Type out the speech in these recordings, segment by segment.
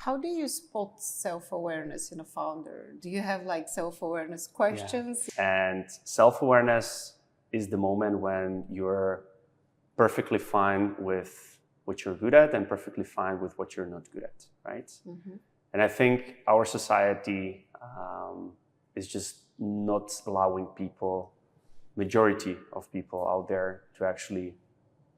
How do you spot self-awareness in a founder? Do you have like self-awareness questions? Yeah. And self-awareness is the moment when you're perfectly fine with what you're good at and perfectly fine with what you're not good at, right? Mm-hmm. And I think our society is just not allowing people, majority of people out there, to actually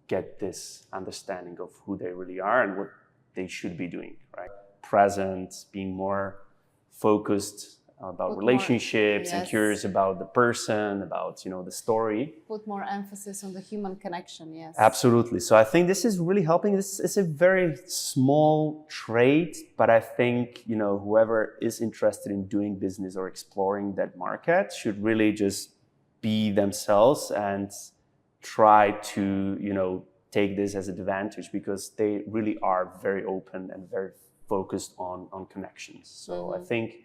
get this understanding of who they really are and what they should be doing, right? Present, being more focused about relationships and curious about the person, about, the story. Put more emphasis on the human connection, yes. Absolutely. So I think this is really helping. This is a very small trait, but I think, whoever is interested in doing business or exploring that market should really just be themselves and try to, take this as an advantage, because they really are very open and very focused on connections. So I think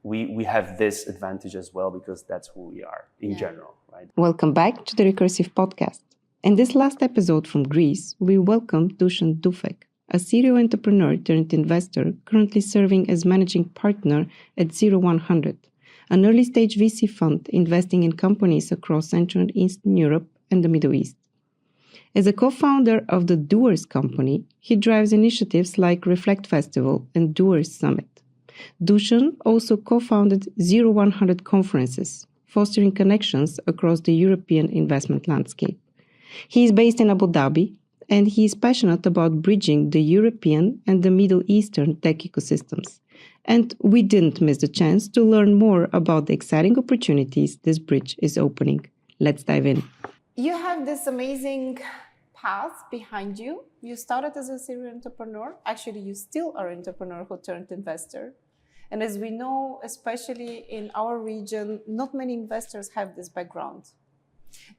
we have this advantage as well, because that's who we are in general, right? Welcome back to the Recursive podcast. In this last episode from Greece, we welcome Dusan Duffek, a serial entrepreneur turned investor currently serving as managing partner at E115, an early-stage VC fund investing in companies across Central and Eastern Europe and the Middle East. As a co-founder of the Doers Company, he drives initiatives like Reflect Festival and Doers Summit. Dusan also co-founded 100 conferences, fostering connections across the European investment landscape. He is based in Abu Dhabi, and he is passionate about bridging the European and the Middle Eastern tech ecosystems. And we didn't miss the chance to learn more about the exciting opportunities this bridge is opening. Let's dive in. You have this amazing path behind you. You started as a serial entrepreneur. Actually, you still are an entrepreneur who turned investor. And as we know, especially in our region, not many investors have this background.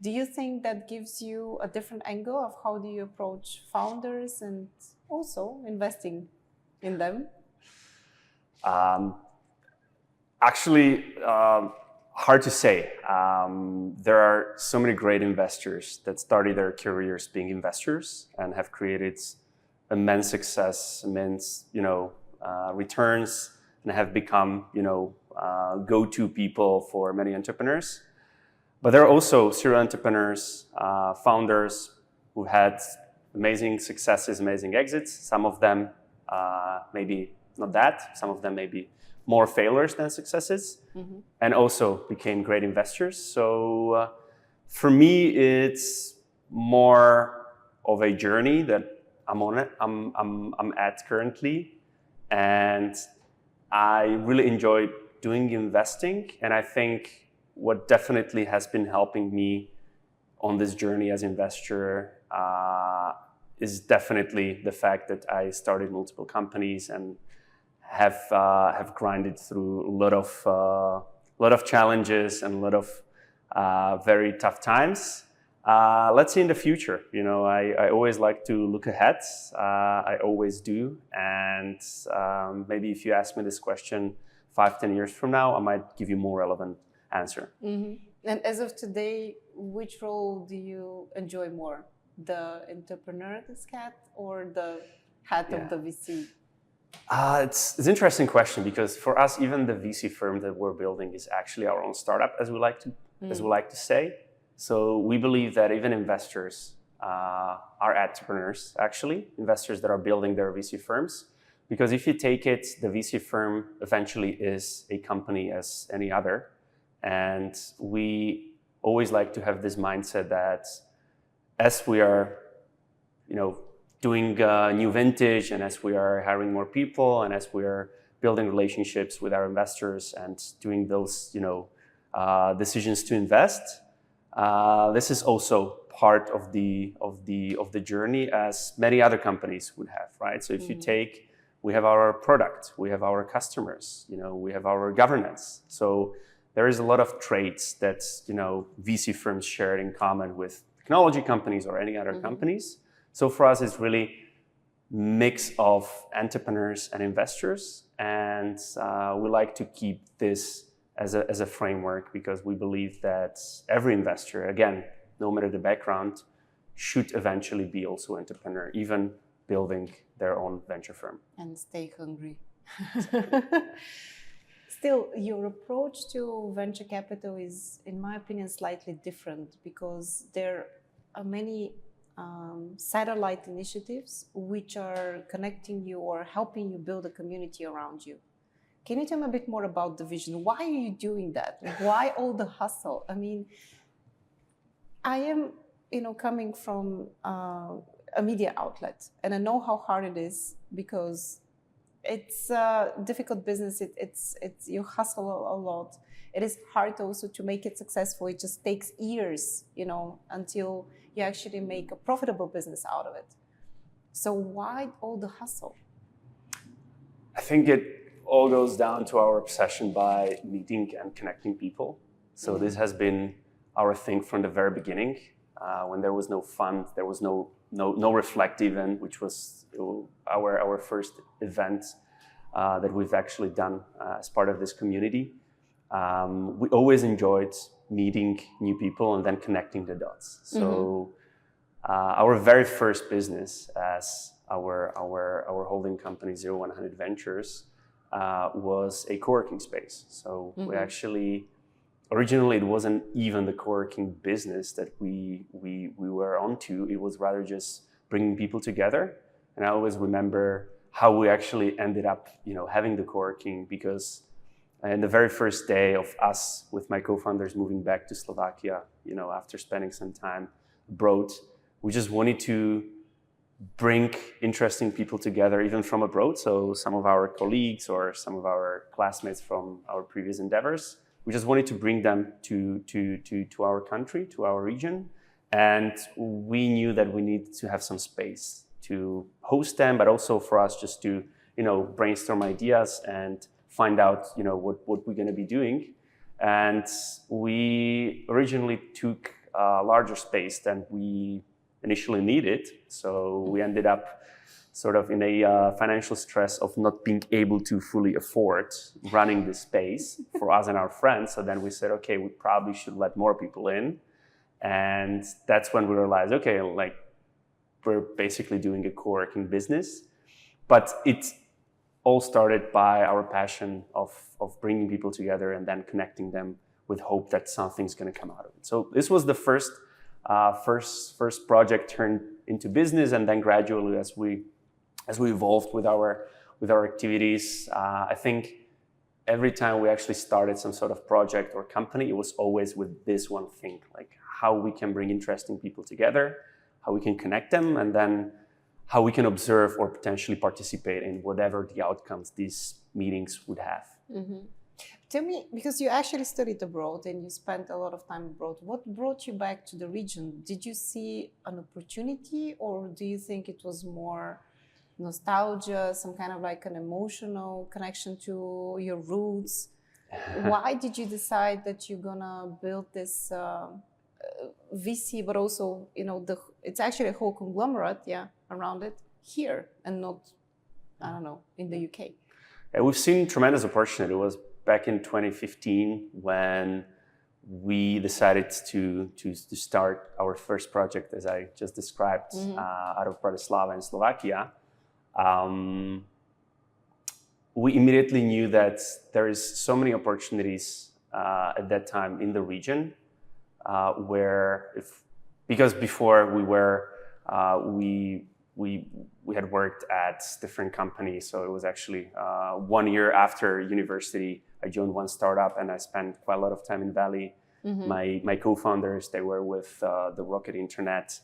Do you think that gives you a different angle of how do you approach founders and also investing in them? Hard to say. There are so many great investors that started their careers being investors and have created immense success, immense, returns, and have become, go-to people for many entrepreneurs. But there are also serial entrepreneurs, founders who had amazing successes, amazing exits. Some of them maybe not that. Some of them maybe more failures than successes, and also became great investors. So for me, it's more of a journey that I'm on it. I'm at currently, and I really enjoy doing investing. And I think what definitely has been helping me on this journey as investor is definitely the fact that I started multiple companies and have grinded through a lot of challenges and a lot of very tough times. Let's see in the future. I always like to look ahead. I always do. And maybe if you ask me this question 5-10 years from now, I might give you more relevant answer. Mm-hmm. And as of today, which role do you enjoy more? The entrepreneur hat or the hat of the VC? It's an interesting question, because for us, even the VC firm that we're building is actually our own startup, as we like to say. So we believe that even investors are entrepreneurs, actually, investors that are building their VC firms. Because if you take it, the VC firm eventually is a company as any other. And we always like to have this mindset that as we are, doing new vintage, and as we are hiring more people, and as we are building relationships with our investors and doing those, decisions to invest, this is also part of the journey, as many other companies would have, right? So if you take, we have our product, we have our customers, we have our governance. So there is a lot of traits that VC firms share in common with technology companies or any other companies. So for us, it's really mix of entrepreneurs and investors, and we like to keep this as a framework, because we believe that every investor, again, no matter the background, should eventually be also entrepreneur, even building their own venture firm. And stay hungry. Still, your approach to venture capital is, in my opinion, slightly different because there are many satellite initiatives which are connecting you or helping you build a community around you. Can you tell me a bit more about the vision? Why are you doing that? Why all the hustle? I mean, I am, coming from a media outlet, and I know how hard it is because it's a difficult business. It's you hustle a lot. It is hard also to make it successful. It just takes years, until you actually make a profitable business out of it. So why all the hustle? I think it all goes down to our obsession by meeting and connecting people. So this has been our thing from the very beginning. When there was no fund, there was no Reflect event, which was our first event that we've actually done as part of this community. We always enjoyed meeting new people and then connecting the dots. So our very first business as our holding company 0100 Ventures was a co-working space. So we actually, originally it wasn't even the co-working business that we were onto. It was rather just bringing people together. And I always remember how we actually ended up, having the co-working, because in the very first day of us with my co-founders moving back to Slovakia, after spending some time abroad, we just wanted to bring interesting people together, even from abroad. So some of our colleagues or some of our classmates from our previous endeavors, we just wanted to bring them to our country, to our region. And we knew that we needed to have some space to host them, but also for us just to, brainstorm ideas and find out, what we're going to be doing. And we originally took a larger space than we initially needed. So we ended up sort of in a financial stress of not being able to fully afford running this space for us and our friends. So then we said, okay, we probably should let more people in. And that's when we realized, okay, we're basically doing a co-working business. But it all started by our passion of bringing people together and then connecting them with hope that something's going to come out of it. So this was the first project turned into business, and then gradually, as we evolved with our activities, I think every time we actually started some sort of project or company, it was always with this one thing, like how we can bring interesting people together, how we can connect them, and then how we can observe or potentially participate in whatever the outcomes these meetings would have. Mm-hmm. Tell me, because you actually studied abroad and you spent a lot of time abroad, what brought you back to the region? Did you see an opportunity, or do you think it was more nostalgia, some kind of like an emotional connection to your roots? Why did you decide that you're gonna build this VC, but also, it's actually a whole conglomerate, around it here and not, I don't know, in the UK? Yeah, we've seen tremendous opportunity. It was back in 2015 when we decided to start our first project, as I just described, out of Bratislava in Slovakia. We immediately knew that there is so many opportunities at that time in the region, because before we had worked at different companies. So it was actually 1 year after university, I joined one startup and I spent quite a lot of time in Bali. My co-founders, they were with the Rocket Internet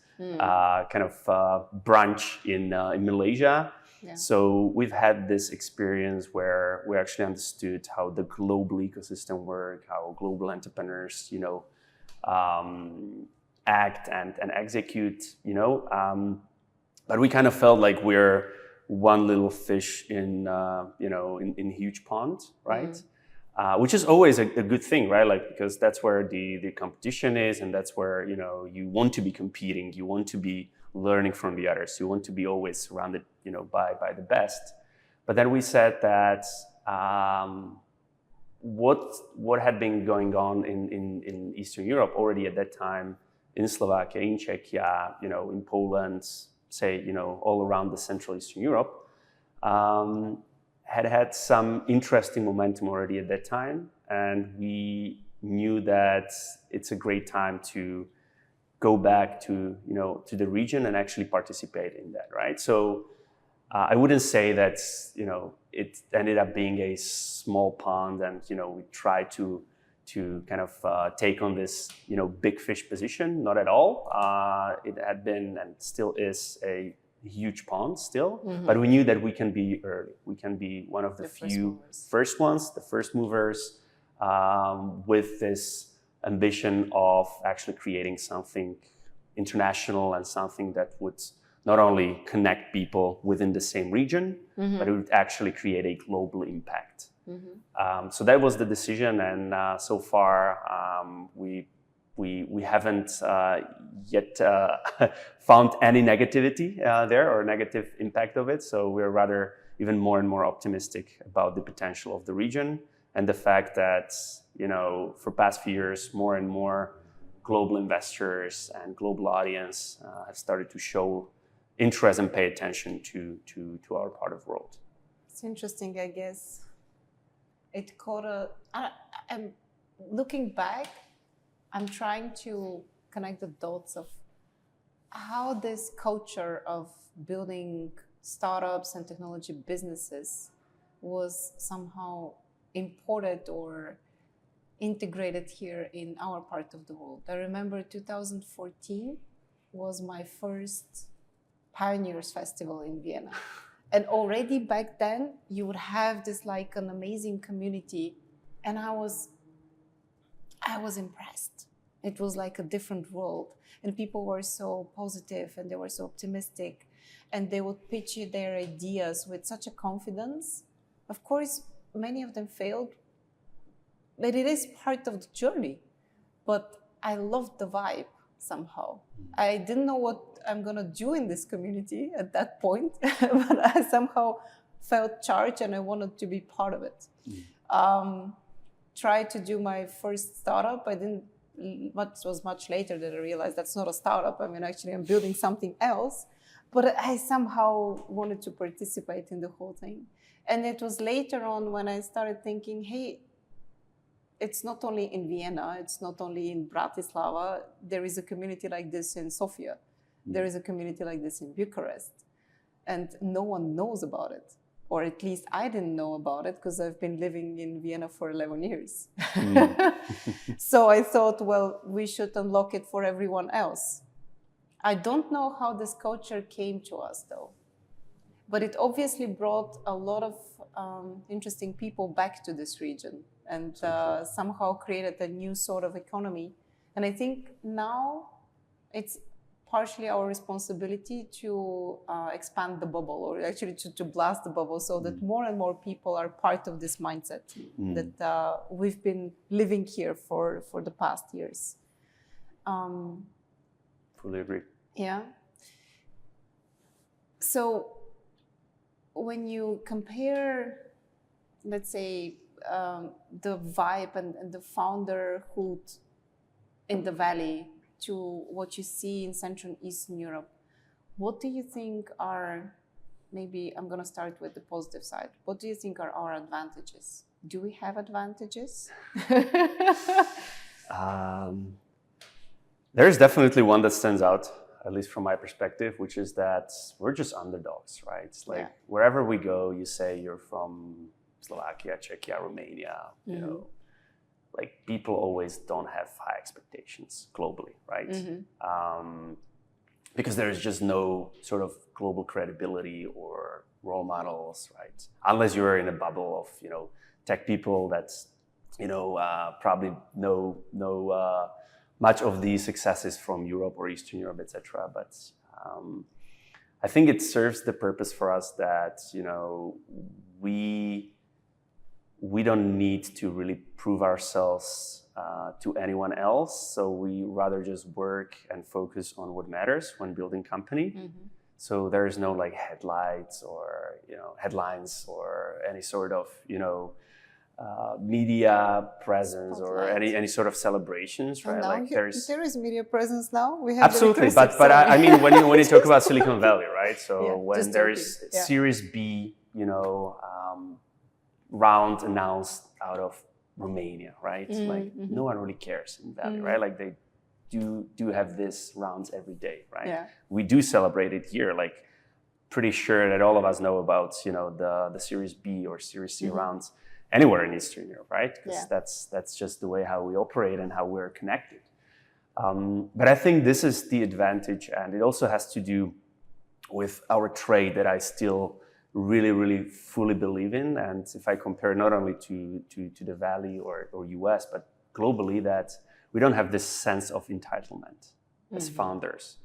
branch in Malaysia. Yeah. So we've had this experience where we actually understood how the global ecosystem works, how global entrepreneurs, act and execute, but we kind of felt like we're one little fish in huge pond, right? Which is always a good thing, right? Because that's where the competition is, and that's where, you want to be competing, you want to be learning from the others, you want to be always surrounded, by the best. But then we said that what had been going on in Eastern Europe already at that time, in Slovakia, in Czechia, in Poland, say, all around the Central Eastern Europe, had some interesting momentum already at that time. And we knew that it's a great time to go back to the region and actually participate in that, right? So I wouldn't say that it ended up being a small pond, and we tried to kind of take on this big fish position. Not at all. It had been and still is a huge pond still, but we knew that we can be early. We can be one of the few first ones, the first movers, with this ambition of actually creating something international and something that would not only connect people within the same region, but it would actually create a global impact. So that was the decision, and so far we haven't yet found any negativity there or negative impact of it. So we're rather even more and more optimistic about the potential of the region and the fact that for past few years more and more global investors and global audience have started to show interest and pay attention to our part of the world. It's interesting, I guess. It caught I'm looking back, I'm trying to connect the dots of how this culture of building startups and technology businesses was somehow imported or integrated here in our part of the world. I remember 2014 was my first Pioneers Festival in Vienna. And already back then, you would have this like an amazing community. And I was impressed. It was like a different world. And people were so positive and they were so optimistic. And they would pitch you their ideas with such a confidence. Of course, many of them failed, but it is part of the journey. But I loved the vibe somehow. I didn't know what I'm going to do in this community at that point, but I somehow felt charged and I wanted to be part of it. Tried to do my first startup. It was much later that I realized that's not a startup. I mean, actually, I'm building something else, but I somehow wanted to participate in the whole thing. And it was later on when I started thinking, hey, it's not only in Vienna, it's not only in Bratislava. There is a community like this in Sofia. There is a community like this in Bucharest. And no one knows about it. Or at least I didn't know about it because I've been living in Vienna for 11 years. So I thought, well, we should unlock it for everyone else. I don't know how this culture came to us, though. But it obviously brought a lot of interesting people back to this region and somehow created a new sort of economy. And I think now it's partially our responsibility to expand the bubble, or actually to blast the bubble, so that more and more people are part of this mindset that we've been living here for the past years. Fully agree. Yeah. So when you compare, let's say, the vibe and the founderhood in the Valley to what you see in Central and Eastern Europe, what do you think are, maybe I'm going to start with the positive side, what do you think are our advantages? Do we have advantages? There's definitely one that stands out, at least from my perspective, which is that we're just underdogs, right? It's like wherever we go, you say you're from Slovakia, Czechia, Romania, you know, like people always don't have high expectations globally, right? Because there's just no sort of global credibility or role models, right? Unless you're in a bubble of, tech people that's, probably know much of the successes from Europe or Eastern Europe, etc. But I think it serves the purpose for us that, we don't need to really prove ourselves to anyone else. So we rather just work and focus on what matters when building company. So there's no like headlines or any sort of, media presence or Spotlight. any sort of celebrations, right? And now Like there is media presence now. We have absolutely, the Recursive, but I sorry. mean when you talk about Silicon Valley, right? So Yeah, when just there joking. is Yeah. Series B, round announced out of Romania, right? Like no one really cares in Valley, right? Like they do have this rounds every day, right? Yeah. We do celebrate it here, like pretty sure that all of us know about the Series B or Series C rounds anywhere in Eastern Europe, right? Because that's just the way how we operate and how we're connected. But I think this is the advantage, and it also has to do with our trade that I still really fully believe in. And if I compare not only to the Valley or US, but globally, that we don't have this sense of entitlement as founders.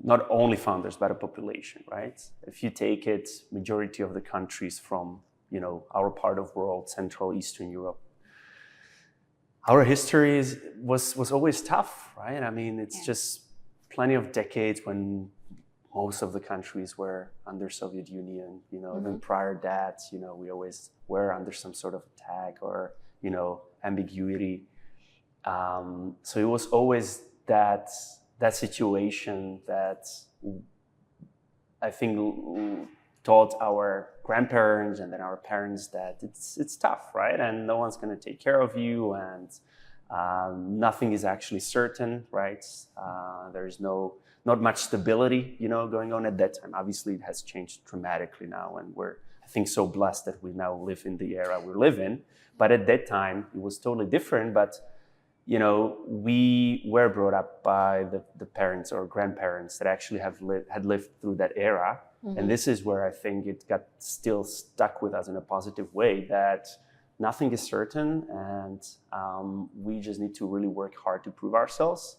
Not only founders, but a population, right? If you take it, majority of the countries from our part of world, Central, Eastern Europe, our history was always tough, right? I mean, it's just plenty of decades when most of the countries were under Soviet Union, even prior that, we always were under some sort of attack or, ambiguity. So it was always that situation that I think taught our grandparents and then our parents that it's tough, right? And no one's going to take care of you, and nothing is actually certain, right? There's not much stability, going on at that time. Obviously, it has changed dramatically now, and we're, I think, so blessed that we now live in the era we live in. But at that time, it was totally different. But we were brought up by the parents or grandparents that actually had lived through that era. And this is where I think it got still stuck with us in a positive way, that nothing is certain, and we just need to really work hard to prove ourselves.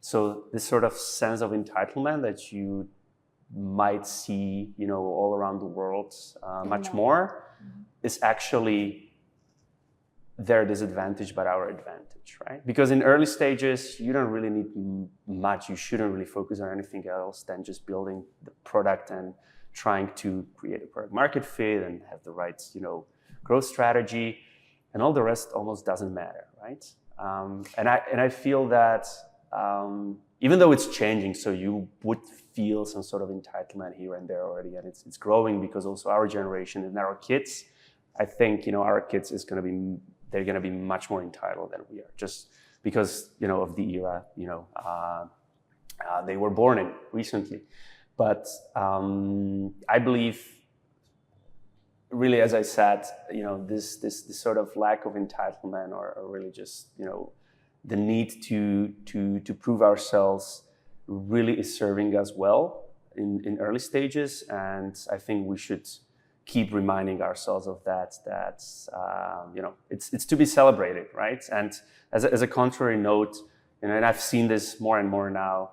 So this sort of sense of entitlement that you might see, all around the world much more is actually their disadvantage, but our advantage, right? Because in early stages, you don't really need much. You shouldn't really focus on anything else than just building the product and trying to create a product market fit and have the right, growth strategy, and all the rest almost doesn't matter, right? And I feel that even though it's changing, so you would feel some sort of entitlement here and there already, and it's growing because also our generation and our kids, I think, our kids they're going to be much more entitled than we are, just because, of the era, they were born in recently. But I believe, really, as I said, this sort of lack of entitlement or really just, the need to prove ourselves really is serving us well in early stages. And I think we should keep reminding ourselves of that, it's to be celebrated, right? And as a contrary note, and I've seen this more and more now,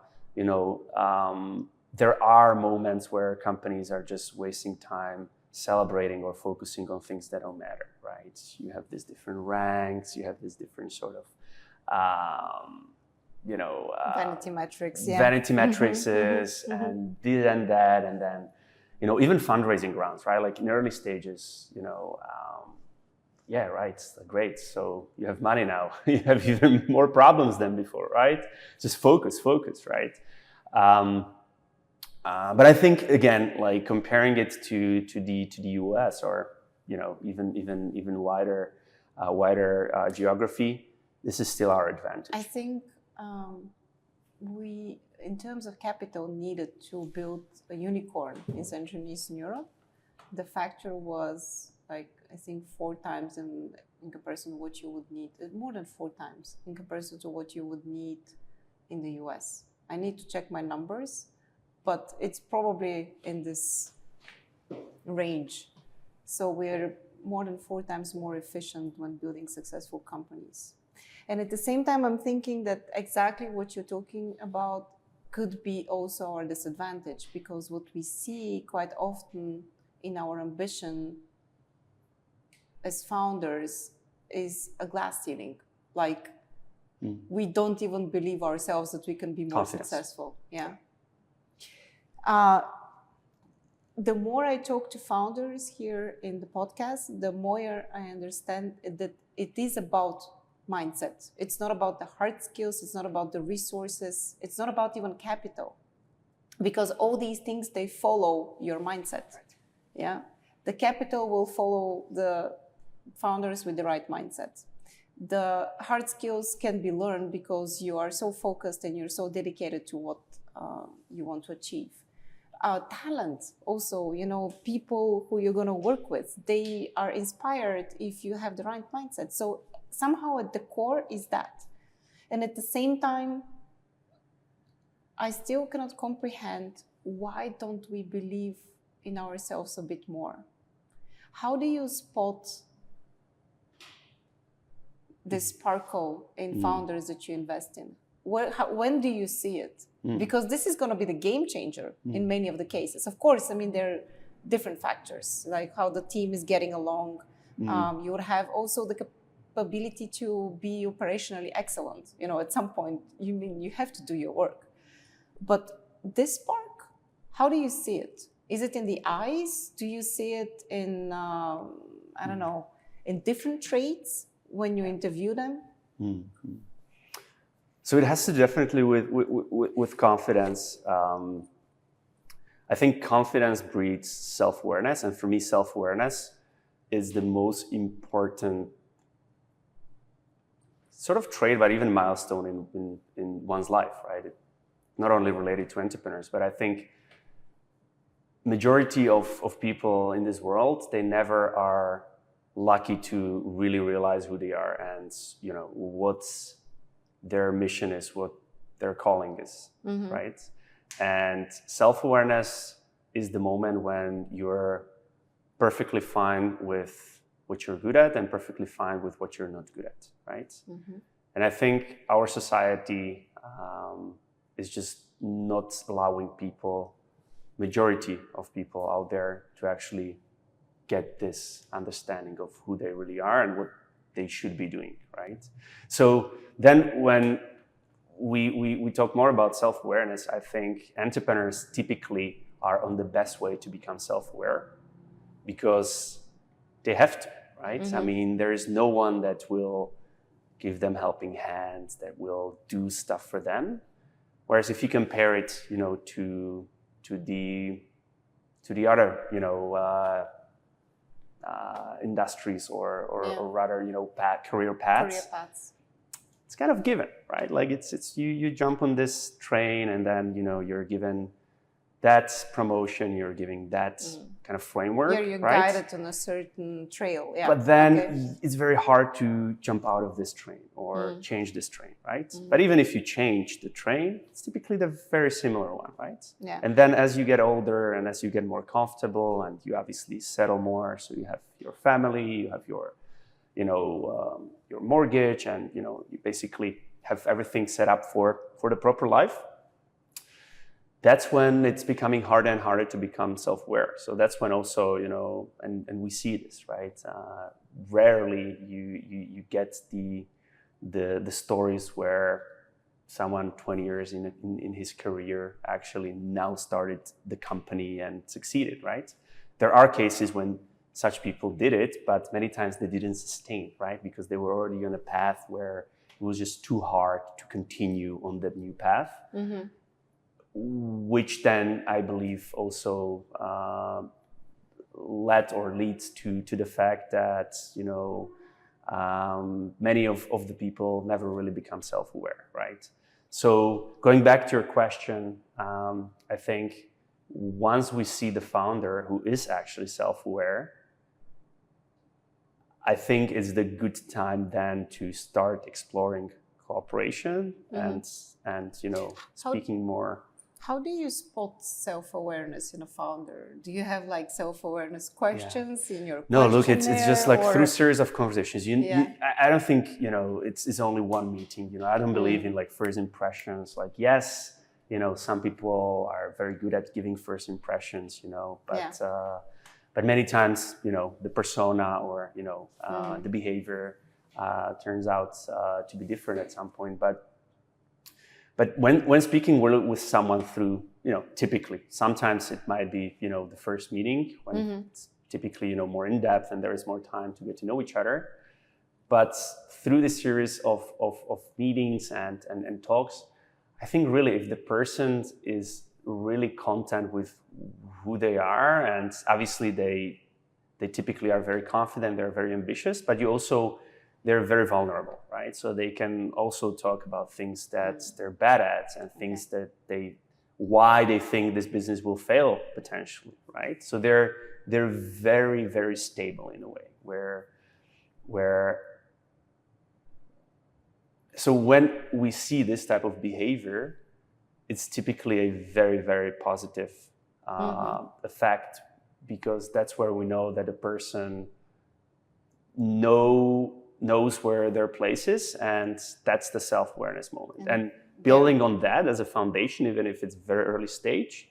there are moments where companies are just wasting time celebrating or focusing on things that don't matter, right? You have these different ranks, you have this different sort of, vanity metrics, vanity matrices, and this and that, and then, even fundraising rounds, right? Like in early stages, right, great. So you have money now. You have even more problems than before, right? Just focus, right? But I think, again, like comparing it to the US or even wider geography, this is still our advantage. I think we, in terms of capital needed to build a unicorn in Central and Eastern Europe, the factor was like, I think 4 times in comparison to what you would need, more than 4 times in comparison to what you would need in the US. I need to check my numbers, but it's probably in this range. So we're more than 4 times more efficient when building successful companies. And at the same time, I'm thinking that exactly what you're talking about could be also our disadvantage, because what we see quite often in our ambition as founders is a glass ceiling. Like we don't even believe ourselves that we can be more successful. Yeah. the more I talk to founders here in the podcast, the more I understand that it is about mindset. It's not about the hard skills. It's not about the resources. It's not about even capital, because all these things, they follow your mindset. Right. Yeah. The capital will follow the founders with the right mindset. The hard skills can be learned because you are so focused and you're so dedicated to what you want to achieve. Talent also, people who you're going to work with, they are inspired if you have the right mindset. So somehow at the core is that. And at the same time, I still cannot comprehend, why don't we believe in ourselves a bit more? How do you spot the sparkle in founders that you invest in? When do you see it? Because this is going to be the game changer in many of the cases. Of course, there are different factors, like how the team is getting along. You would have also the capability to be operationally excellent. At some point, you have to do your work. But this spark, how do you see it? Is it in the eyes? Do you see it in, in different traits when you interview them? So it has to definitely with confidence. I think confidence breeds self-awareness, and for me, self-awareness is the most important sort of trait, but even milestone in one's life, right? Not only related to entrepreneurs, but I think majority of people in this world, they never are lucky to really realize who they are and what's their mission is, what their calling is, right? And self-awareness is the moment when you're perfectly fine with what you're good at and perfectly fine with what you're not good at, right? And I think our society is just not allowing majority of people out there to actually get this understanding of who they really are and what they should be doing, right? So then when we talk more about self-awareness, I think entrepreneurs typically are on the best way to become self-aware because they have to, right? There is no one that will give them helping hands, that will do stuff for them. Whereas if you compare it, to the other, industries or rather, career paths. It's kind of given, right? Like it's you jump on this train and then, you're given that promotion, you're giving that kind of framework, you're right? guided on a certain trail, yeah. But then it's very hard to jump out of this train or change this train, right? But even if you change the train, it's typically the very similar one, right? Yeah. And then as you get older and as you get more comfortable and you obviously settle more, so you have your family, you have your mortgage, and you basically have everything set up for the proper life. That's when it's becoming harder and harder to become self-aware. So that's when also, and we see this, right? Rarely you get the stories where someone 20 years in his career actually now started the company and succeeded, right? There are cases when such people did it, but many times they didn't sustain, right? Because they were already on a path where it was just too hard to continue on that new path. Which then I believe also leads to the fact that many of the people never really become self-aware, right? So going back to your question, I think once we see the founder who is actually self-aware, I think it's the good time then to start exploring cooperation and speaking more. How do you spot self-awareness in a founder? Do you have like self-awareness questions in your No, look, it's just like through a series of conversations. I don't think, it's only one meeting. I don't believe in like first impressions. Like, yes, some people are very good at giving first impressions, but many times, the persona or, the behavior turns out to be different at some point. But when speaking with someone through typically, sometimes it might be, the first meeting when it's typically, more in depth and there is more time to get to know each other. But through this series of meetings and talks, I think really if the person is really content with who they are, and obviously they typically are very confident, they're very ambitious, but they're very vulnerable, right? So they can also talk about things that they're bad at and things that why they think this business will fail potentially, right? So they're very, very stable in a way where so when we see this type of behavior, it's typically a very, very positive effect, because that's where we know that a person knows where their place is, and that's the self-awareness moment. And building on that as a foundation, even if it's very early stage,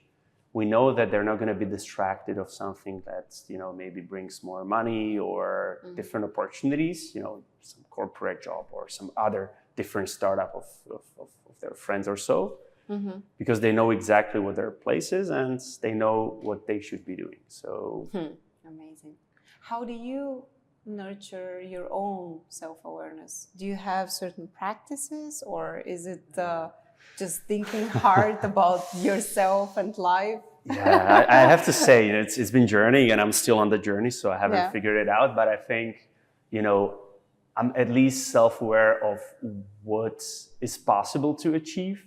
we know that they're not going to be distracted of something that maybe brings more money or different opportunities, some corporate job or some other different startup of their friends or so, because they know exactly what their place is and they know what they should be doing. So amazing. How do you nurture your own self-awareness? Do you have certain practices, or is it just thinking hard about yourself and life? Yeah, I have to say, it's been journeying, and I'm still on the journey, so I haven't figured it out. But I think, I'm at least self-aware of what is possible to achieve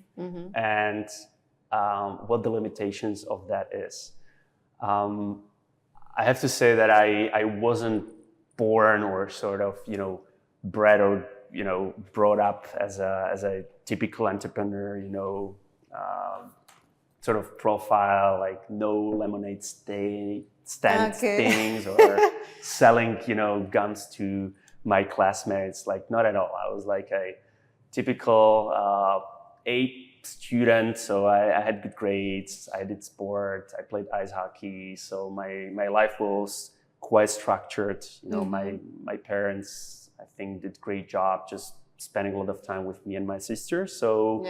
and what the limitations of that is. I have to say that I wasn't born or sort of, bred or, brought up as a typical entrepreneur, sort of profile, like no lemonade stand things or selling, guns to my classmates. Like, not at all. I was like a typical A student, so I had good grades, I did sport, I played ice hockey, so my life was quite structured. My parents, I think, did a great job just spending a lot of time with me and my sister, so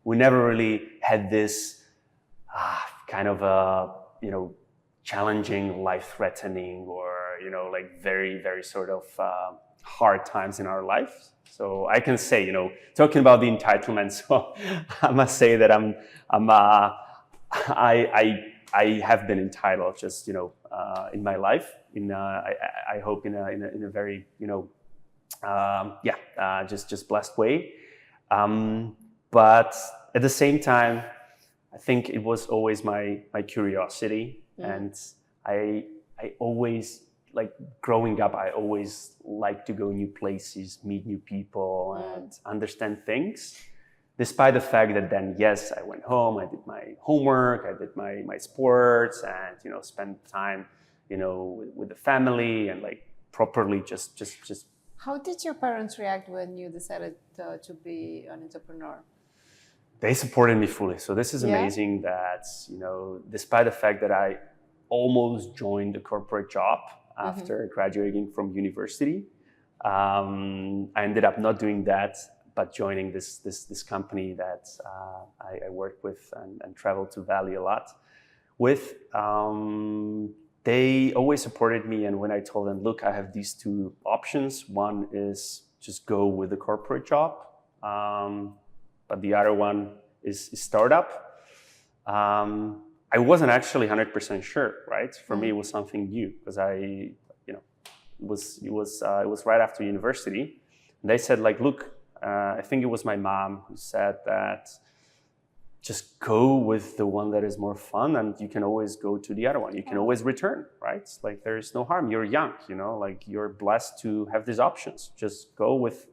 we never really had this kind of challenging, life-threatening, or like very, very sort of hard times in our life. So I can say, talking about the entitlement, so I must say that I have been entitled, just in my life. I hope in a very just blessed way. But at the same time, I think it was always my curiosity, and I always, like, growing up, I always liked to go new places, meet new people, and understand things. Despite the fact that then, yes, I went home, I did my homework, I did my sports, and spent time, with the family, and like properly just. How did your parents react when you decided to be an entrepreneur? They supported me fully. So this is amazing that, despite the fact that I almost joined a corporate job after graduating from university, I ended up not doing that, but joining this company that I worked with and traveled to Bali a lot with. They always supported me, and when I told them, look, I have these two options. One is just go with the corporate job, but the other one is startup. I wasn't actually 100% sure, right? For me, it was something new, because it was right after university. And they said, like, look, I think it was my mom who said that just go with the one that is more fun, and you can always go to the other one. You can always return, right? Like, there's no harm. You're young, like, you're blessed to have these options. Just go with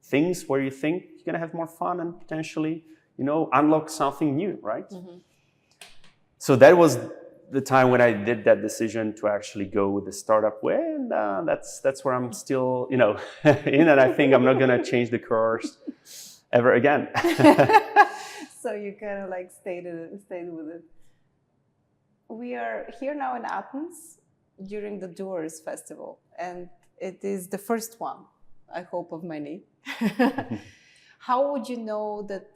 things where you think you're gonna have more fun and potentially, unlock something new, right? So that was the time when I did that decision to actually go with the startup way, and that's where I'm still, in, and I think I'm not gonna change the course ever again. So you kind of like stayed with it. We are here now in Athens during the Doers Festival, and it is the first one, I hope, of many. How would you know that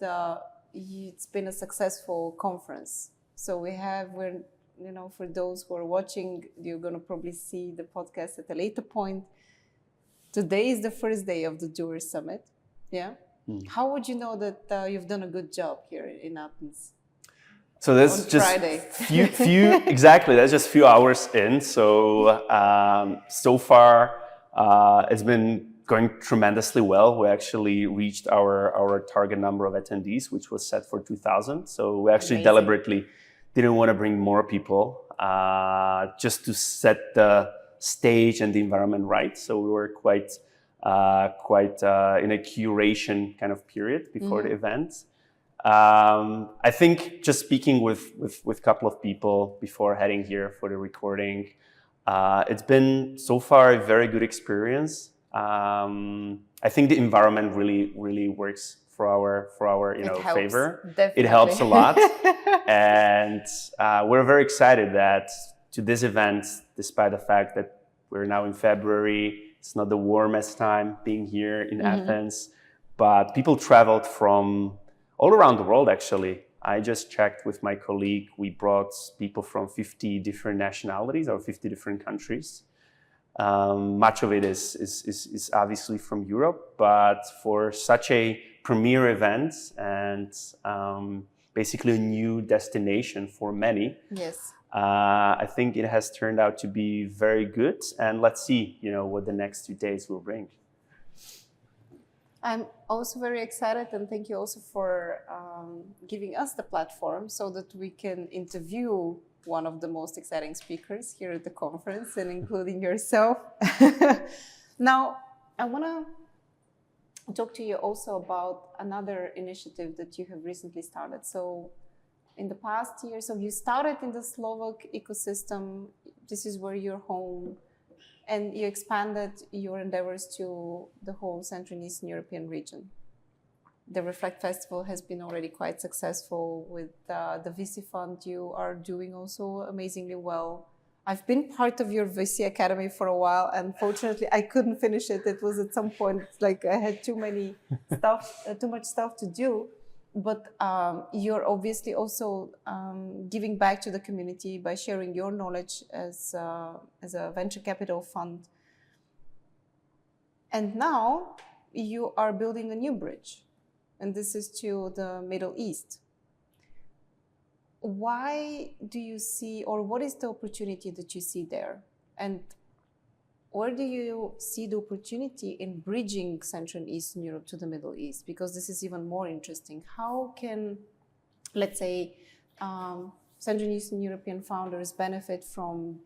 it's been a successful conference So we're, for those who are watching, you're going to probably see the podcast at a later point. Today is the first day of the Doers Summit. Yeah. How would you know that you've done a good job here in Athens? So that's just Friday. few exactly. That's just few hours in. So so far it's been going tremendously well. We actually reached our target number of attendees, which was set for 2,000. So we actually deliberately didn't want to bring more people just to set the stage and the environment right. So we were quite in a curation kind of period before the event. I think just speaking with a couple of people before heading here for the recording, it's been so far a very good experience. I think the environment really works for our favor. Definitely. It helps a lot, and we're very excited that to this event, despite the fact that we're now in February, it's not the warmest time being here in Athens, but people traveled from all around the world, actually. I just checked with my colleague. We brought people from 50 different nationalities or 50 different countries. Much of it is obviously from Europe, but for such a premier event and basically a new destination for many, yes, I think it has turned out to be very good. And let's see, what the next 2 days will bring. I'm also very excited, and thank you also for giving us the platform so that we can interview one of the most exciting speakers here at the conference, and including yourself. Now, I want to talk to you also about another initiative that you have recently started. So in the past year, so you started in the Slovak ecosystem. This is where you're home. And you expanded your endeavors to the whole Central and Eastern European region. The Reflect Festival has been already quite successful with the VC fund. You are doing also amazingly well. I've been part of your VC Academy for a while, and fortunately I couldn't finish it. It was at some point like I had too much stuff to do. But you're obviously also giving back to the community by sharing your knowledge as a venture capital fund. And now you are building a new bridge, and this is to the Middle East. Why do you see, or what is the opportunity that you see there? And where do you see the opportunity in bridging Central and Eastern Europe to the Middle East? Because this is even more interesting. How can, let's say, Central and Eastern European founders benefit from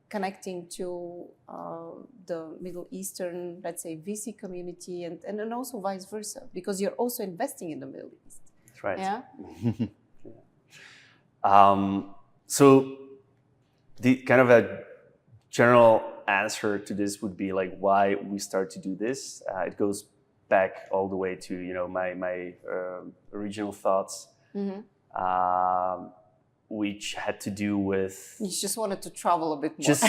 connecting to the Middle Eastern, let's say, VC community, and then also vice versa? Because you're also investing in the Middle East. That's right. Yeah? So the kind of a general answer to this would be like why we start to do this. It goes back all the way to my original thoughts, which had to do with you just wanted to travel a bit more. Just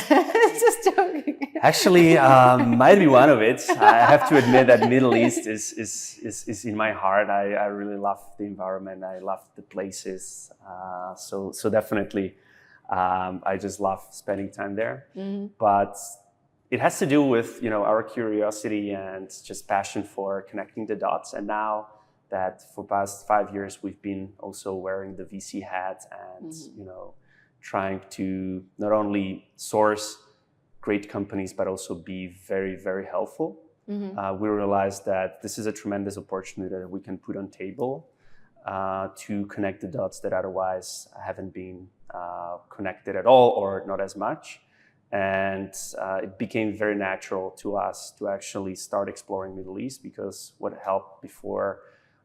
joking. Actually, might be one of it. I have to admit that Middle East is in my heart. I really love the environment. I love the places. So definitely. I just love spending time there, but it has to do with our curiosity and just passion for connecting the dots. And now that for past 5 years we've been also wearing the VC hat and trying to not only source great companies but also be very, very helpful. We realized that this is a tremendous opportunity that we can put on table to connect the dots that otherwise haven't been connected at all or not as much. And it became very natural to us to actually start exploring Middle East, because what helped before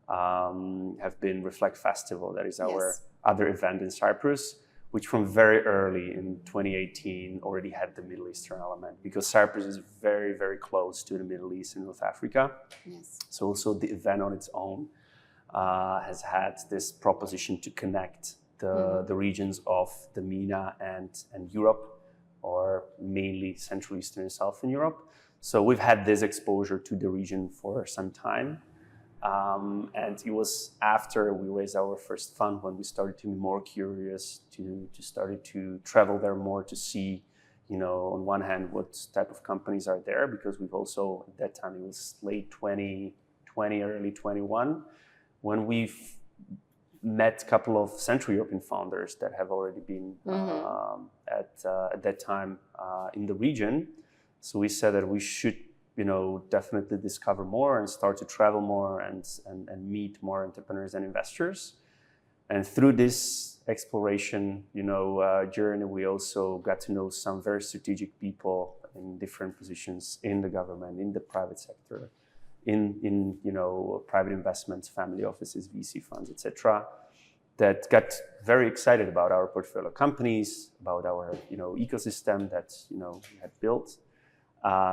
have been Reflect Festival. That is our other event in Cyprus, which from very early in 2018 already had the Middle Eastern element, because Cyprus is very, very close to the Middle East and North Africa. Yes. So also the event on its own has had this proposition to connect the regions of the MENA and Europe, or mainly Central Eastern and Southern Europe. So we've had this exposure to the region for some time. And it was after we raised our first fund when we started to be more curious, to started to travel there more to see, on one hand, what type of companies are there, because we've also, at that time, it was late 2020, early 21, when we've met a couple of Central European founders that have already been at that time in the region. So we said that we should, definitely discover more and start to travel more and meet more entrepreneurs and investors. And through this exploration, journey, we also got to know some very strategic people in different positions in the government, in the private sector, in private investments, family offices, VC funds, etc., that got very excited about our portfolio companies, about our ecosystem that we had built.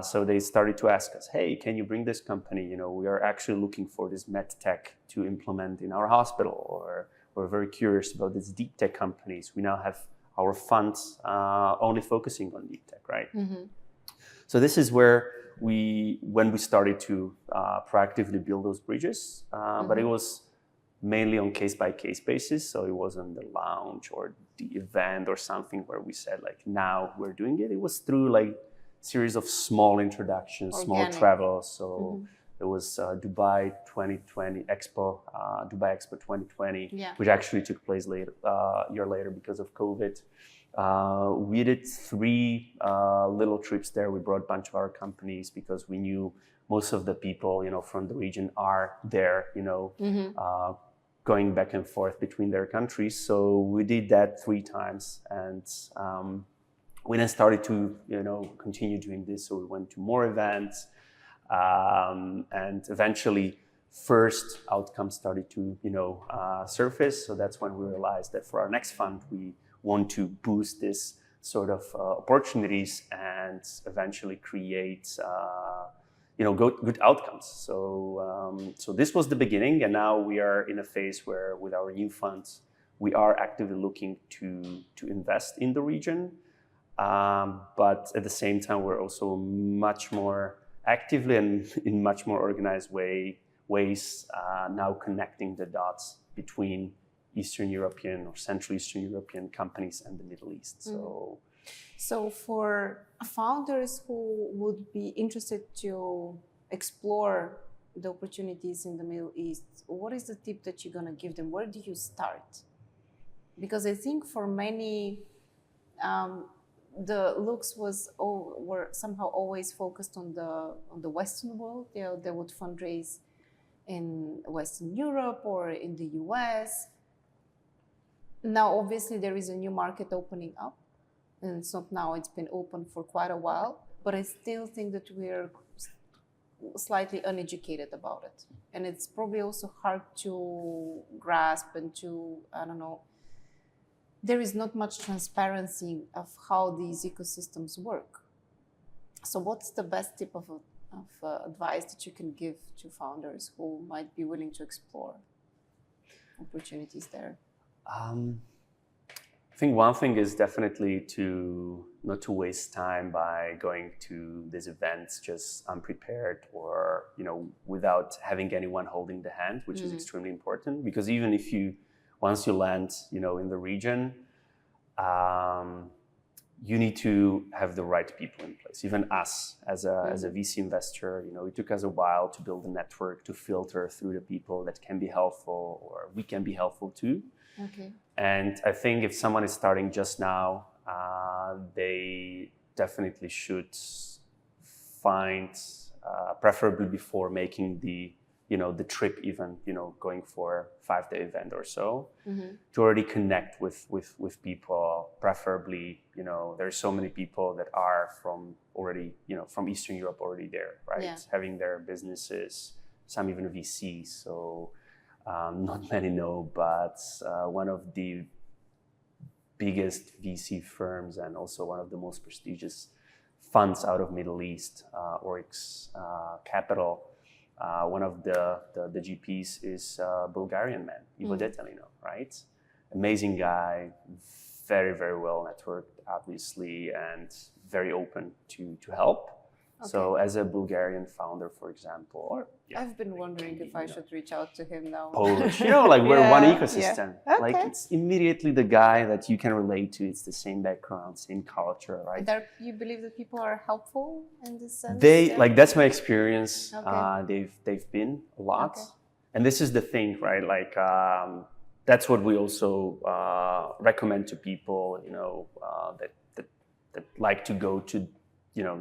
So they started to ask us, hey, can you bring this company? We are actually looking for this med tech to implement in our hospital, or we're very curious about these deep tech companies. We now have our funds only focusing on deep tech, right? So this is when we started to proactively build those bridges, but it was mainly on case-by-case basis. So it wasn't the launch or the event or something where we said now we're doing it. It was through series of small introductions, small travels. So it was Dubai 2020 Expo, Dubai Expo 2020, which actually took place a year later because of COVID. We did 3 little trips there. We brought a bunch of our companies because we knew most of the people, from the region are there, going back and forth between their countries. So we did that 3 times, and we then started to, continue doing this. So we went to more events, and eventually first outcomes started to, surface. So that's when we realized that for our next fund, we want to boost this sort of opportunities and eventually create, good outcomes. So this was the beginning, and now we are in a phase where, with our new funds, we are actively looking to invest in the region. But at the same time, we're also much more actively and in much more organized ways now connecting the dots between Eastern European or Central Eastern European companies and the Middle East. So for founders who would be interested to explore the opportunities in the Middle East, what is the tip that you're going to give them? Where do you start? Because I think for many, the looks were somehow always focused on the Western world. They would fundraise in Western Europe or in the US. Now, obviously, there is a new market opening up, and it's not now, it's been open for quite a while, but I still think that we're slightly uneducated about it. And it's probably also hard to grasp and to, there is not much transparency of how these ecosystems work. So what's the best tip of advice that you can give to founders who might be willing to explore opportunities there? I think one thing is definitely not to waste time by going to these events just unprepared or, without having anyone holding the hand, which is extremely important. Because even if once you land, in the region, you need to have the right people in place. Even us as a VC investor, it took us a while to build a network, to filter through the people that can be helpful or we can be helpful to. Okay. And I think if someone is starting just now, they definitely should find, preferably before making the trip, even, going for a 5-day event or so, to already connect with people. Preferably, there's so many people that are from Eastern Europe already there, right? Yeah. Having their businesses, some even VCs. So not many know, but one of the biggest VC firms and also one of the most prestigious funds out of Middle East, Oryx Capital. One of the GPs is Bulgarian man, E115, right? Amazing guy, very, very well networked, obviously, and very open to help. So as a Bulgarian founder, for example, or I've been wondering if I should reach out to him now. Polish, like we're one ecosystem. Yeah. Like Okay. it's immediately the guy that you can relate to. It's the same background, same culture, right? You believe that people are helpful in this sense? Like that's my experience. Okay. They've been a lot, Okay. and this is the thing, right? Like that's what we also recommend to people, that like to go to,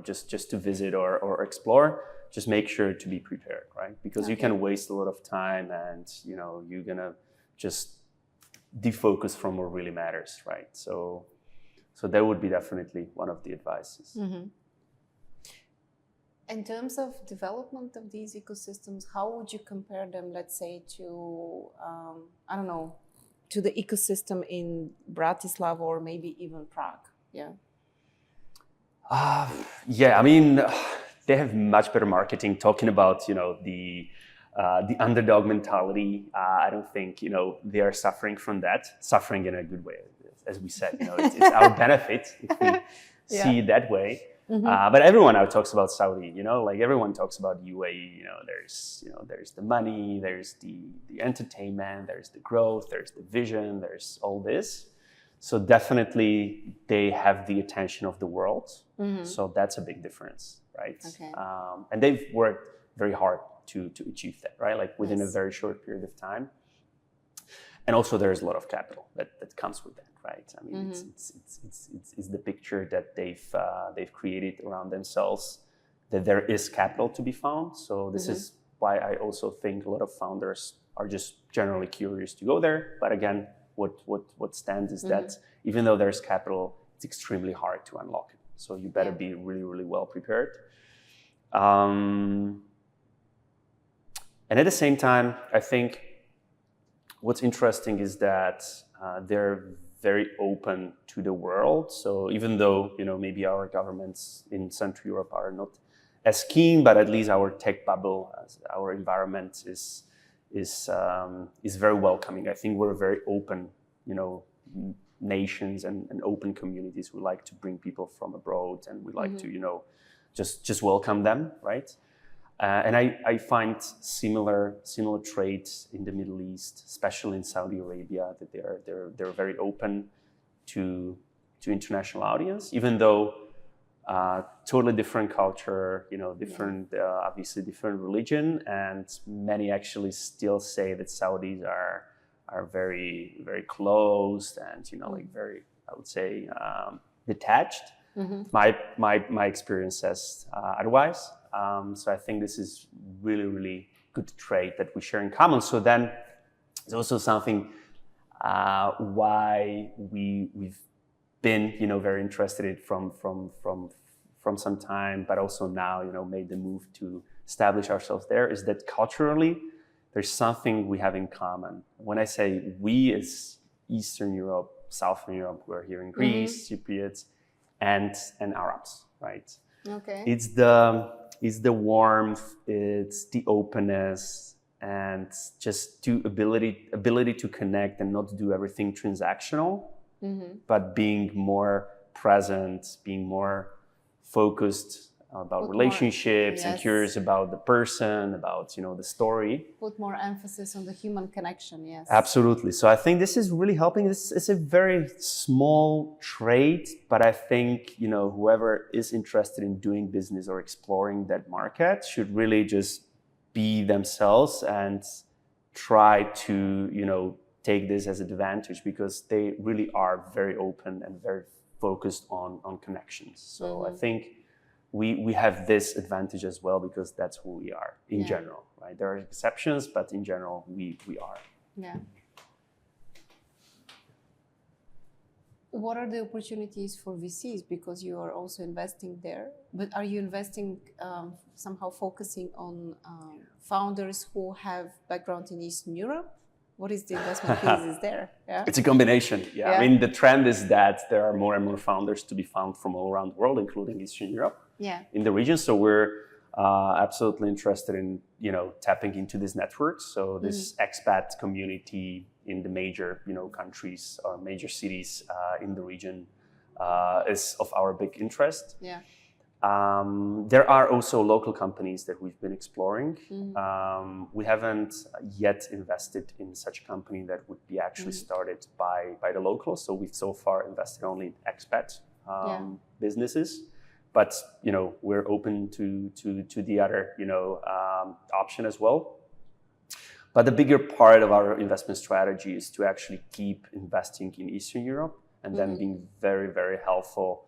just to visit or explore. Just make sure to be prepared, right? Because you can waste a lot of time, and you're gonna just defocus from what really matters, right? So that would be definitely one of the advices. Mm-hmm. In terms of development of these ecosystems, how would you compare them, let's say, to, I don't know, to the ecosystem in Bratislava or maybe even Prague? Yeah. I mean, they have much better marketing. Talking about the underdog mentality, I don't think they are suffering from that. Suffering in a good way, as we said. It's our benefit if we see it that way. Mm-hmm. But everyone now talks about Saudi. Like everyone talks about UAE. There's the money, there's the entertainment, there's the growth, there's the vision, there's all this. So definitely they have the attention of the world. Mm-hmm. So that's a big difference, right? Okay. And they've worked very hard to achieve that, right? Like within a very short period of time. And also there's a lot of capital that comes with that, right? I mean, it's the picture that they've created around themselves, that there is capital to be found. So this is why I also think a lot of founders are just generally curious to go there. But again, what stands is that even though there's capital, it's extremely hard to unlock it. So you better be really, really well prepared. And at the same time, I think what's interesting is that they're very open to the world. So even though maybe our governments in Central Europe are not as keen, but at least our tech bubble, our environment is very welcoming. I think we're very open, nations and open communities. We like to bring people from abroad, and we like to, just welcome them, right? And I find similar traits in the Middle East, especially in Saudi Arabia, that they're very open to international audience, even though totally different culture, different, obviously different religion, and many actually still say that Saudis are very, very closed and like very, I would say, detached. Mm-hmm. My experience says otherwise. So I think this is really, really good trait that we share in common. So then there's also something why we've been, very interested in from some time, but also now, made the move to establish ourselves there, is that culturally, there's something we have in common. When I say we, as Eastern Europe, Southern Europe, we're here in Greece, Cypriots, and Arabs, right? Okay. It's the warmth, it's the openness, and just ability to connect and not do everything transactional, but being more present, being more focused about relationships and curious about the person, about the story. Put more emphasis on the human connection, yes. Absolutely. So I think this is really helping. This is a very small trait, but I think whoever is interested in doing business or exploring that market should really just be themselves and try to take this as an advantage, because they really are very open and very focused on connections. So I think we have this advantage as well, because that's who we are in general, right? There are exceptions, but in general, we are. Yeah. What are the opportunities for VCs? Because you are also investing there, but are you investing somehow focusing on founders who have background in Eastern Europe? What is the investment thesis there? Yeah? It's a combination. Yeah. I mean, the trend is that there are more and more founders to be found from all around the world, including Eastern Europe, in the region. So we're absolutely interested in, tapping into these networks. So this expat community in the major, countries or major cities in the region is of our big interest. Yeah. There are also local companies that we've been exploring. We haven't yet invested in such a company that would be actually started by the locals. So we've so far invested only in expat businesses. But we're open to the other option as well. But the bigger part of our investment strategy is to actually keep investing in Eastern Europe and then being very, very helpful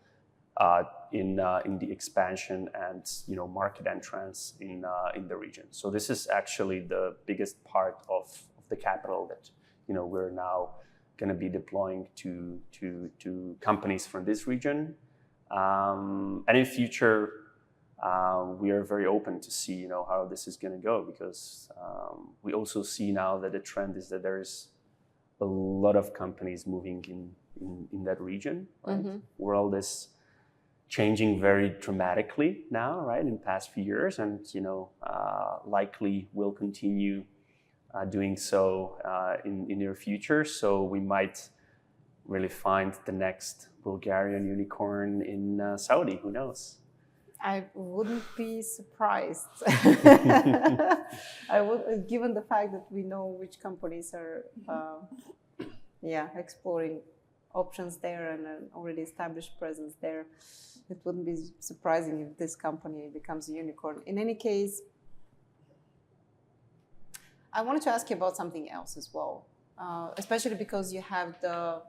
in the expansion and market entrance in the region. So this is actually the biggest part of the capital that we're now going to be deploying to companies from this region. And in future, we are very open to see how this is going to go, because we also see now that the trend is that there is a lot of companies moving in that region. Right? World is changing very dramatically now, right, in the past few years, and likely will continue doing so in near future. So we might really find the next Bulgarian unicorn in Saudi. Who knows? I wouldn't be surprised. Given the fact that we know which companies are, exploring options there and an already established presence there. It wouldn't be surprising if this company becomes a unicorn. In any case, I wanted to ask you about something else as well, especially because you have the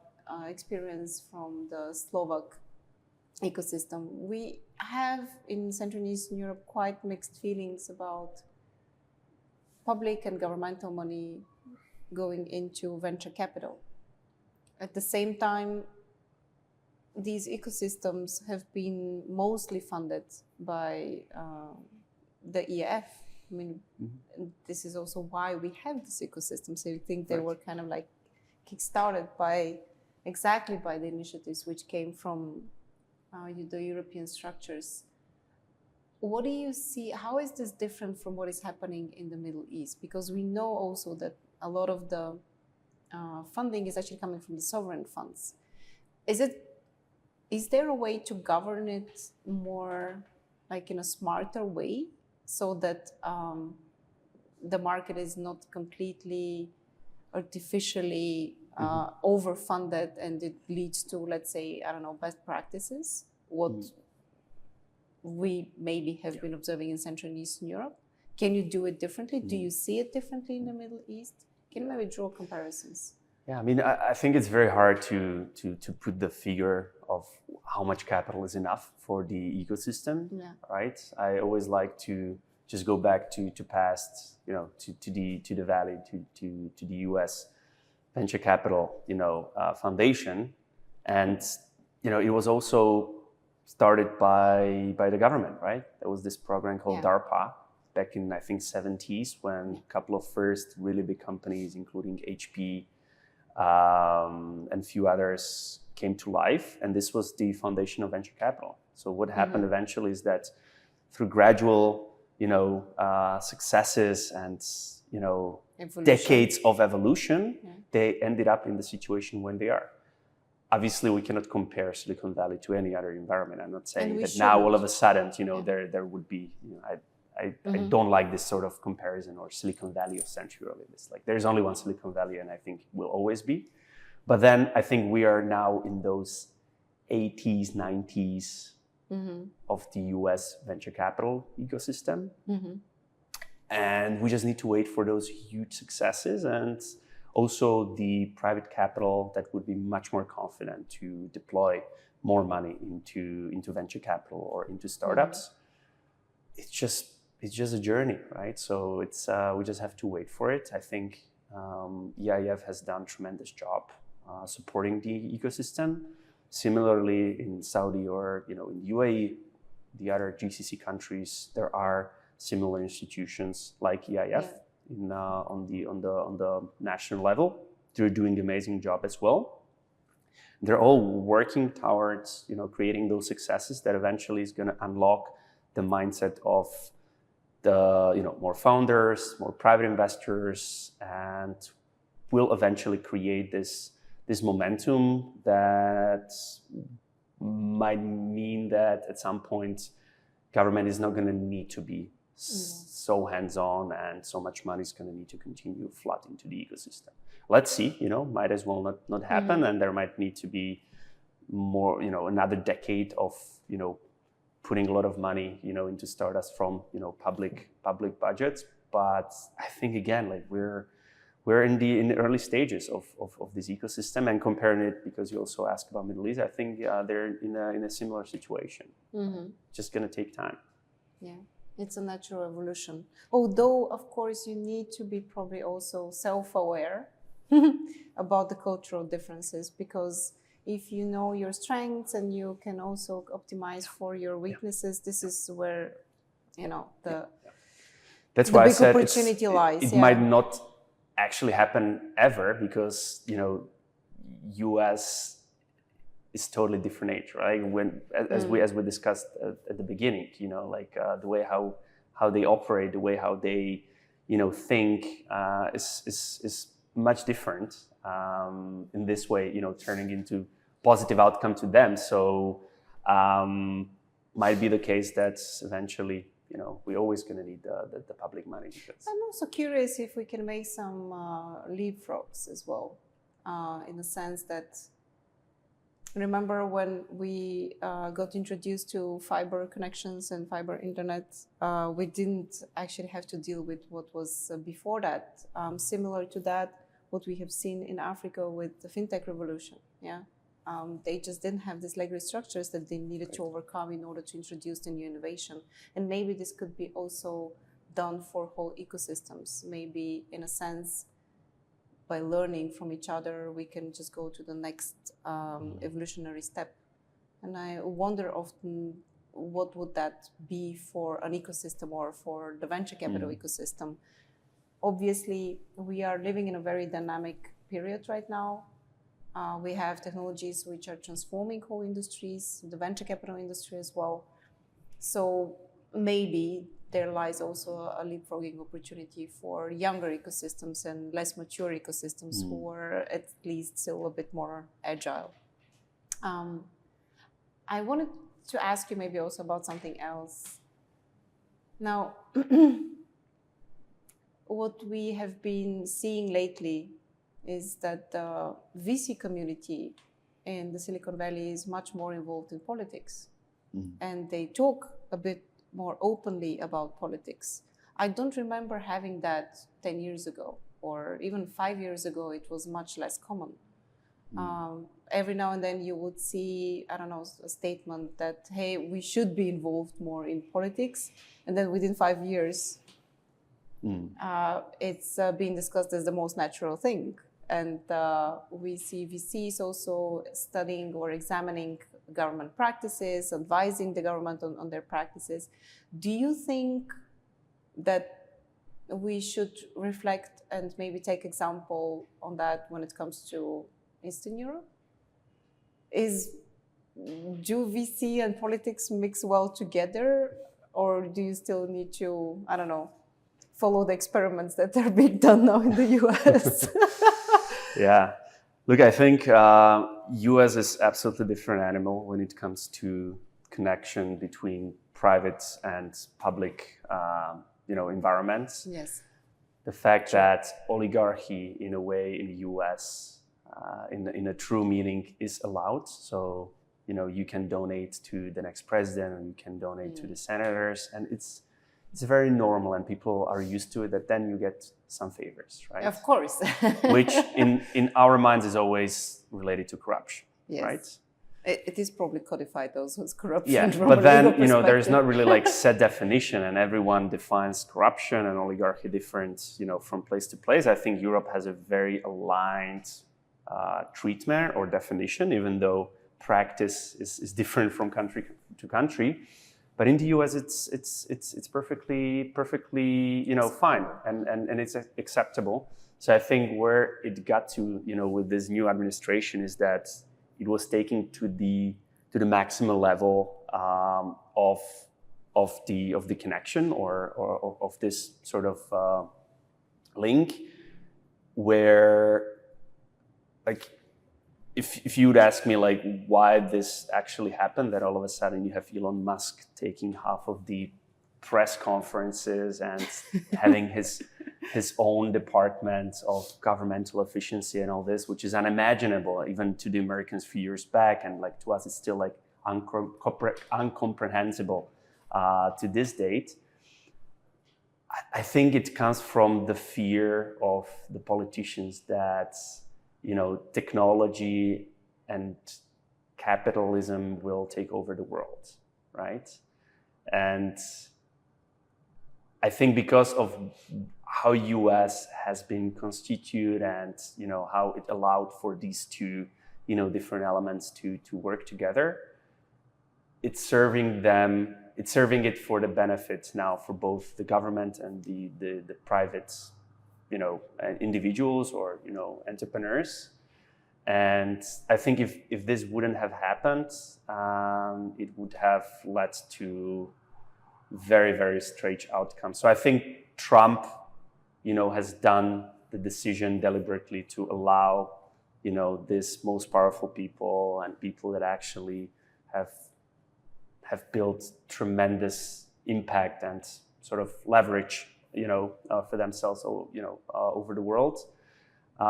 experience from the Slovak ecosystem. We have in Central and Eastern Europe quite mixed feelings about public and governmental money going into venture capital. At the same time, these ecosystems have been mostly funded by the EF. I mean, this is also why we have this ecosystem. So you think they were kind of like kickstarted by the initiatives which came from the European structures. What do you see? How is this different from what is happening in the Middle East? Because we know also that a lot of the funding is actually coming from the sovereign funds. Is there a way to govern it more like in a smarter way, so that the market is not completely artificially overfunded and it leads to, let's say, best practices, what we maybe have been observing in Central and Eastern Europe? Can you do it differently? Do you see it differently in the Middle East? Can you maybe draw comparisons? Yeah, I mean, I think it's very hard to put the figure of how much capital is enough for the ecosystem, right? I always like to just go back to past, to the Valley, to the US venture capital, foundation, and it was also started by the government, right? There was this program called DARPA back in, I think, 70s, when a couple of first really big companies, including HP and a few others, came to life, and this was the foundation of venture capital. So what happened eventually is that through gradual, successes and decades of evolution, they ended up in the situation when they are. Obviously, we cannot compare Silicon Valley to any other environment. I'm not saying that now all of a sudden, there would be. I don't like this sort of comparison, or Silicon Valley of Central Europe. It's like there's only one Silicon Valley, and I think will always be. But then I think we are now in those 80s, 90s of the US venture capital ecosystem. And we just need to wait for those huge successes, and also the private capital that would be much more confident to deploy more money into venture capital or into startups. It's just a journey, right? So it's we just have to wait for it. I think EIF has done a tremendous job supporting the ecosystem. Similarly, in Saudi or in UAE, the other GCC countries, there are similar institutions like EIF on the national level. They're doing an amazing job as well. They're all working towards creating those successes that eventually is going to unlock the mindset of the more founders, more private investors, and will eventually create this momentum that might mean that at some point government is not going to need to be so hands-on, and so much money is going to need to continue flooding into the ecosystem. Let's see, might as well not happen, and there might need to be more, another decade of, putting a lot of money, into startups from, public budgets. But I think again, like we're in the early stages of this ecosystem, and comparing it, because you also asked about Middle East, I think they're in a similar situation. Just going to take time. Yeah, it's a natural evolution. Although, of course, you need to be probably also self-aware about the cultural differences, because if you know your strengths and you can also optimize for your weaknesses, this is where, That's the why I big said opportunity lies. It might not actually happen ever, because US is totally different age, right? As we discussed at the beginning, the way how they operate, the way how they think is much different. In this way, turning into positive outcome to them. So might be the case that eventually, we're always going to need the public money. Because I'm also curious if we can make some leapfrogs as well, in the sense that, remember when we got introduced to fiber connections and fiber internet, we didn't actually have to deal with what was before that. Similar to that, what we have seen in Africa with the fintech revolution. Yeah. They just didn't have these legal structures that they needed to overcome in order to introduce the new innovation. And maybe this could be also done for whole ecosystems. Maybe in a sense, by learning from each other, we can just go to the next evolutionary step. And I wonder often, what would that be for an ecosystem or for the venture capital ecosystem? Obviously, we are living in a very dynamic period right now. We have technologies which are transforming whole industries, the venture capital industry as well. So maybe there lies also a leapfrogging opportunity for younger ecosystems and less mature ecosystems who are at least still a bit more agile. I wanted to ask you maybe also about something else. Now, what we have been seeing lately is that the VC community in the Silicon Valley is much more involved in politics. And they talk a bit more openly about politics. I don't remember having that 10 years ago, or even 5 years ago. It was much less common. Every now and then you would see, I don't know, a statement that, hey, we should be involved more in politics. And then within 5 years, it's being discussed as the most natural thing. And we see VCs also studying or examining government practices, advising the government on their practices. Do you think that we should reflect and maybe take example on that when it comes to Eastern Europe? Do VC and politics mix well together, or do you still need to, I don't know, follow the experiments that are being done now in the US? Yeah, look, I think US is absolutely different animal when it comes to connection between private and public, environments. Yes. The fact that oligarchy, in a way, in the US, in a true meaning, is allowed. So, you can donate to the next president, and you can donate to the senators, and it's very normal, and people are used to it, that then you get some favors, right? Of course. Which in our minds is always related to corruption, Yes. right? It is probably codified also as corruption. Yeah, from but a then, legal there's not perspective. really like set definition, and everyone defines corruption and oligarchy different, from place to place. I think Europe has a very aligned treatment or definition, even though practice is different from country to country. But in the US, it's perfectly fine, and it's acceptable. So I think where it got to, with this new administration, is that it was taken to the maximum level of the connection or of this sort of link, where like if you would ask me like why this actually happened, that all of a sudden you have Elon Musk taking half of the press conferences and having his own department of governmental efficiency and all this, which is unimaginable even to the Americans a few years back, and like to us it's still like incomprehensible to this date. I think it comes from the fear of the politicians that, you know, technology and capitalism will take over the world, right? And I think because of how US has been constituted and, you know, how it allowed for these two, you know, different elements to work together, it's serving it for the benefits now for both the government and the private, you know, individuals or, you know, entrepreneurs. And I think if this wouldn't have happened, it would have led to very, very strange outcomes. So I think Trump, you know, has done the decision deliberately to allow, you know, these most powerful people and people that actually have built tremendous impact and sort of leverage, you know, for themselves, you know, over the world.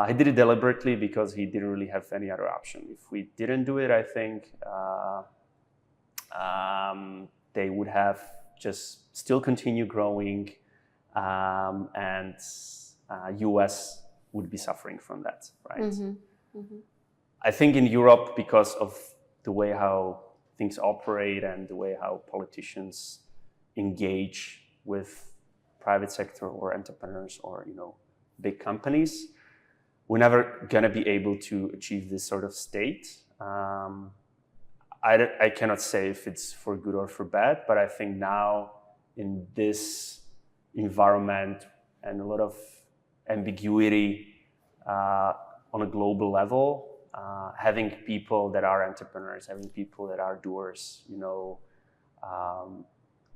He did it deliberately because he didn't really have any other option. If we didn't do it, I think they would have just still continue growing, and US would be suffering from that, right? Mm-hmm. Mm-hmm. I think in Europe, because of the way how things operate and the way how politicians engage with private sector or entrepreneurs or, you know, big companies, we're never going to be able to achieve this sort of state. I cannot say if it's for good or for bad, but I think now in this environment and a lot of ambiguity on a global level, having people that are entrepreneurs, having people that are doers, you know,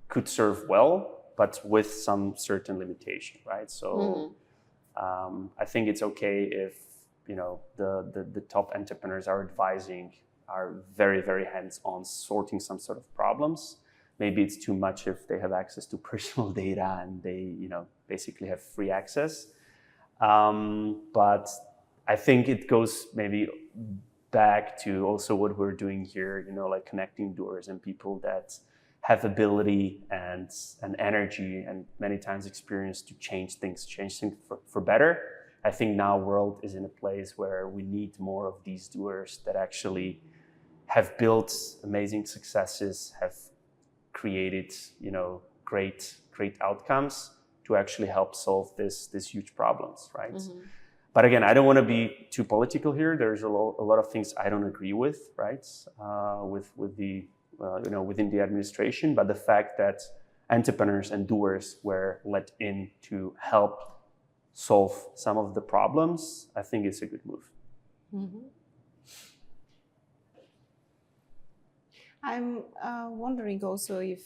could serve well, but with some certain limitation, right? So I think it's okay if, you know, the top entrepreneurs are very, very hands-on, sorting some sort of problems. Maybe it's too much if they have access to personal data and they, you know, basically have free access. But I think it goes maybe back to also what we're doing here, you know, like connecting doers and people that have ability and energy and many times experience to change things for better. I think now world is in a place where we need more of these doers that actually have built amazing successes, have created, you know, great outcomes to actually help solve this huge problems, right? Mm-hmm. But again, I don't want to be too political here. There's a lot of things I don't agree with, right? With the you know, within the administration, but the fact that entrepreneurs and doers were let in to help solve some of the problems, I think it's a good move. Mm-hmm. I'm wondering also if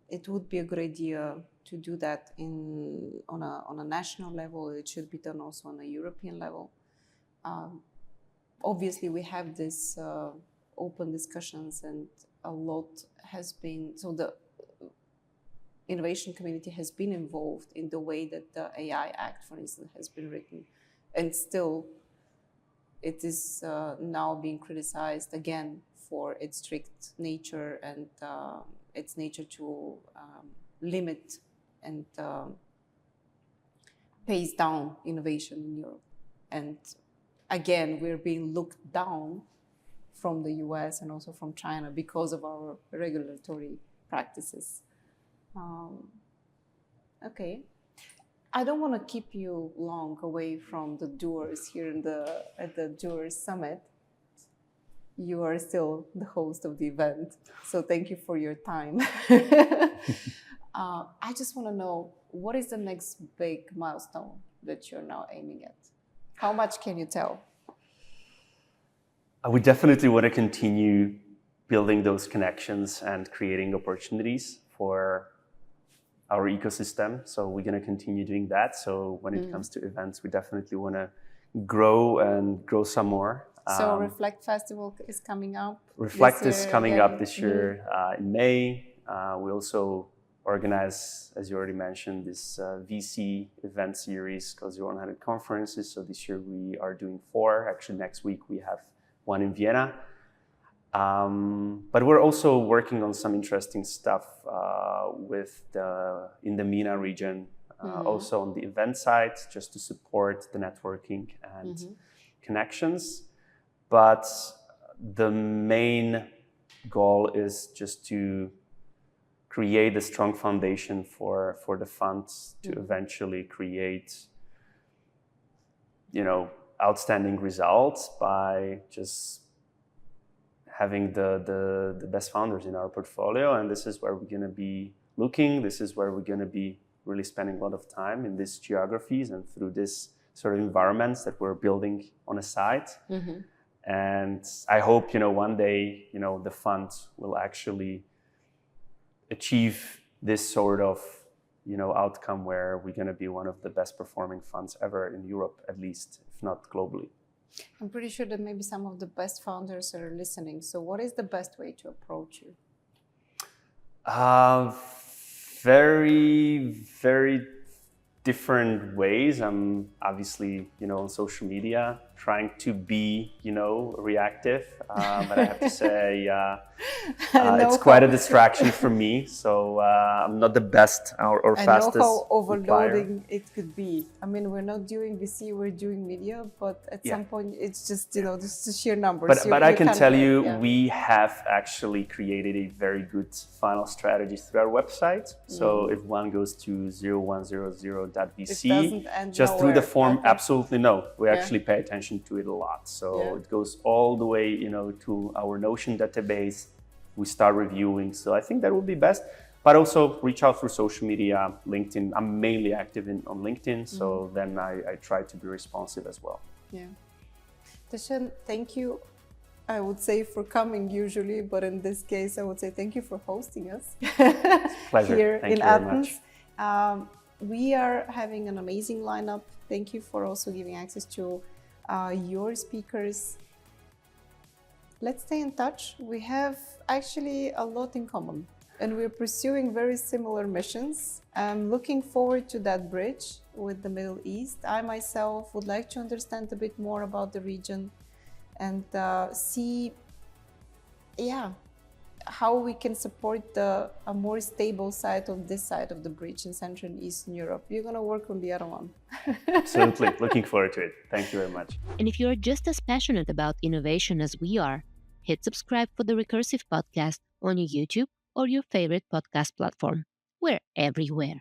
it would be a good idea to do that on a national level. It should be done also on a European level. Obviously, we have this open discussions, and a lot has been, so the innovation community has been involved in the way that the AI Act, for instance, has been written, and still it is now being criticized again for its strict nature and its nature to limit and pace down innovation in Europe. And again, we're being looked down from the US and also from China because of our regulatory practices. Okay. I don't want to keep you long away from the doers here at the Doers Summit. You are still the host of the event, so thank you for your time. I just want to know, what is the next big milestone that you're now aiming at? How much can you tell? I would definitely want to continue building those connections and creating opportunities for our ecosystem. So we're going to continue doing that. So when it comes to events, we definitely want to grow and grow some more. So Reflect Festival is coming up. Reflect this is year coming again. up this year in May. We also organize, as you already mentioned, this VC event series called 0100 Conferences. So this year we are doing 4. Actually, next week we have one in Vienna. But we're also working on some interesting stuff in the MENA region, also on the event side, just to support the networking and connections. But the main goal is just to create a strong foundation for the funds to eventually create, outstanding results by just having the best founders in our portfolio. And this is where we're going to be looking. This is where we're going to be really spending a lot of time in these geographies and through this sort of environments that we're building on a site. And I hope, one day, the fund will actually achieve this sort of, outcome where we're going to be one of the best performing funds ever in Europe, at least, if not globally. I'm pretty sure that maybe some of the best founders are listening. So what is the best way to approach you? Very, very different ways. I'm obviously, on social media, trying to be, reactive. But I have to say, it's quite a distraction for me. So I'm not the best or fastest. I know how overloading replier. it could be. I mean, we're not doing VC, we're doing media, but at some point, it's just, just the sheer numbers. But I can tell you, we have actually created a very good funnel strategy through our website. So if one goes to 0100.vc, just through the form, absolutely no. We actually pay attention to it a lot. So it goes all the way, to our Notion database. We start reviewing. So I think that would be best. But also reach out through social media, LinkedIn. I'm mainly active on LinkedIn. So then I try to be responsive as well. Yeah. Dusan, thank you, I would say, for coming usually. But in this case, I would say thank you for hosting us. Pleasure. Here thank in you very Athens. much. We are having an amazing lineup. Thank you for also giving access to your speakers. Let's stay in touch. We have actually a lot in common and we're pursuing very similar missions. I'm looking forward to that bridge with the Middle East. I myself would like to understand a bit more about the region and see, how we can support a more stable side of this side of the bridge in Central and Eastern Europe. You're going to work on the other one. Absolutely. Looking forward to it. Thank you very much. And if you're just as passionate about innovation as we are, hit subscribe for the Recursive podcast on your YouTube or your favorite podcast platform. We're everywhere.